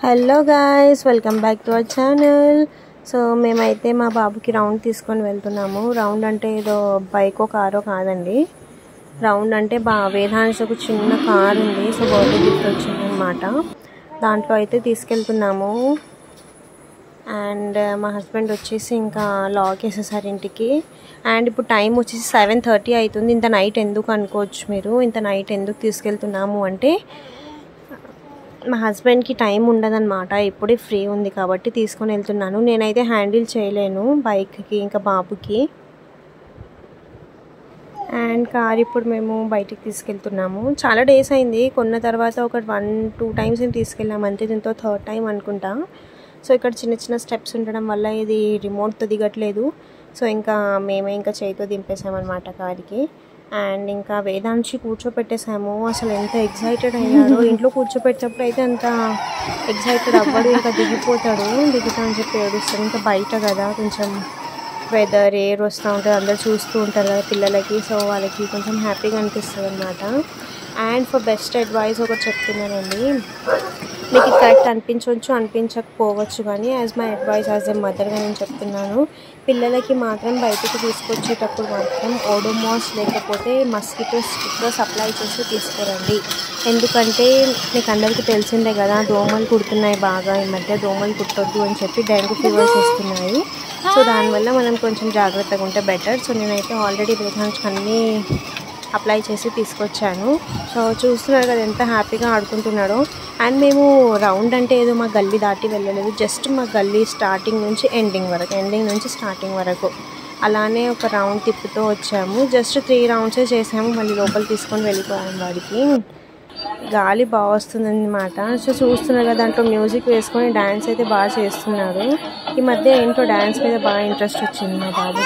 Hello guys, welcome back to our channel. So మేమైతే మా బాబుకి రౌండ్ తీసుకొని వెళ్తున్నాము. రౌండ్ అంటే ఏదో బైకో కారో కాదండి. రౌండ్ అంటే వేదాంశ్ ఒక చిన్న కార్ ఉంది. సో బర్త్డే గిఫ్ట్ వచ్చింది అనమాట. దాంట్లో అయితే తీసుకెళ్తున్నాము. అండ్ మా హస్బెండ్ వచ్చేసి ఇంకా లాక్ వేసేసారు ఇంటికి. అండ్ ఇప్పుడు టైం వచ్చేసి 7:30 అవుతుంది. ఇంత నైట్ ఎందుకు అనుకోవచ్చు మీరు. ఇంత నైట్ ఎందుకు తీసుకెళ్తున్నాము అంటే మా హస్బెండ్కి టైం ఉండదన్నమాట. ఇప్పుడే ఫ్రీ ఉంది కాబట్టి తీసుకొని వెళ్తున్నాను. నేనైతే హ్యాండిల్ చేయలేను బైక్కి ఇంకా బాబుకి. అండ్ కార్ ఇప్పుడు మేము బయటికి తీసుకెళ్తున్నాము. చాలా డేస్ అయింది కొన్న తర్వాత. ఒక 1-2 టైమ్స్ ఏం తీసుకెళ్ళాము అంతే. దీంతో 3rd టైం అనుకుంటా. సో ఇక్కడ చిన్న చిన్న స్టెప్స్ ఉండడం వల్ల ఇది రిమోట్తో దిగట్లేదు. సో ఇంకా మేమే ఇంకా చేతితో దింపేసామన్నమాట కార్కి. అండ్ ఇంకా వేదాంశి కూర్చోపెట్టేసాము. అసలు ఎంత ఎగ్జైటెడ్ అయ్యాడో. ఇంట్లో కూర్చోపెట్టినప్పుడు అయితే అంత ఎగ్జైటెడ్ అవ్వడు. ఇంకా దిగిపోతాడు. దిగుతా అని చెప్పి ఏడుస్తాడు. ఇంకా బయట కదా కొంచెం వెదర్ ఎయిర్ వస్తూ ఉంటుంది, అందరు చూస్తూ ఉంటారు కదా పిల్లలకి. సో వాళ్ళకి కొంచెం హ్యాపీగా అనిపిస్తుంది అనమాట. అండ్ ఫర్ బెస్ట్ అడ్వైస్ ఒకటి చెప్తున్నానండి. మీకు కరెక్ట్ అనిపించవచ్చు, అనిపించకపోవచ్చు, కానీ as my advice as a మదర్గా నేను చెప్తున్నాను. పిల్లలకి మాత్రం బయటికి తీసుకొచ్చేటప్పుడు మాత్రం ఓడోమాస్ లేకపోతే మస్కిటో స్టిక్కర్స్ అప్లై చేసి తీసుకురండి. ఎందుకంటే మీకు అందరికీ తెలిసిందే కదా, దోమలు కుడుతున్నాయి బాగా ఈ మధ్య. దోమలు కుట్టొద్దు అని చెప్పి డెంగ్యూ ఫీవర్స్ వస్తున్నాయి. సో దానివల్ల మనం కొంచెం జాగ్రత్తగా ఉంటే బెటర్. సో నేనైతే ఆల్రెడీ వేదాంశ్ అన్నీ అప్లై చేసి తీసుకొచ్చాను. సో చూస్తున్నారు కదా ఎంత హ్యాపీగా ఆడుకుంటున్నాడో. అండ్ మేము రౌండ్ అంటే ఏదో మా గల్లీ దాటి వెళ్ళలేదు. జస్ట్ మా గల్లీ స్టార్టింగ్ నుంచి ఎండింగ్ నుంచి స్టార్టింగ్ వరకు అలానే ఒక రౌండ్ తిప్పుతూ వచ్చాము. జస్ట్ 3 రౌండ్సే చేసాము. మళ్ళీ లోపల తీసుకొని వెళ్ళిపోయాము. వాడికి గాలి బాగా వస్తుంది అన్నమాట. సో చూస్తున్నారు కదా, దాంట్లో మ్యూజిక్ వేసుకొని డ్యాన్స్ అయితే బాగా చేస్తున్నారు. ఈ మధ్య ఏంటో డ్యాన్స్ మీద బాగా ఇంట్రెస్ట్ వచ్చింది మా బాబు.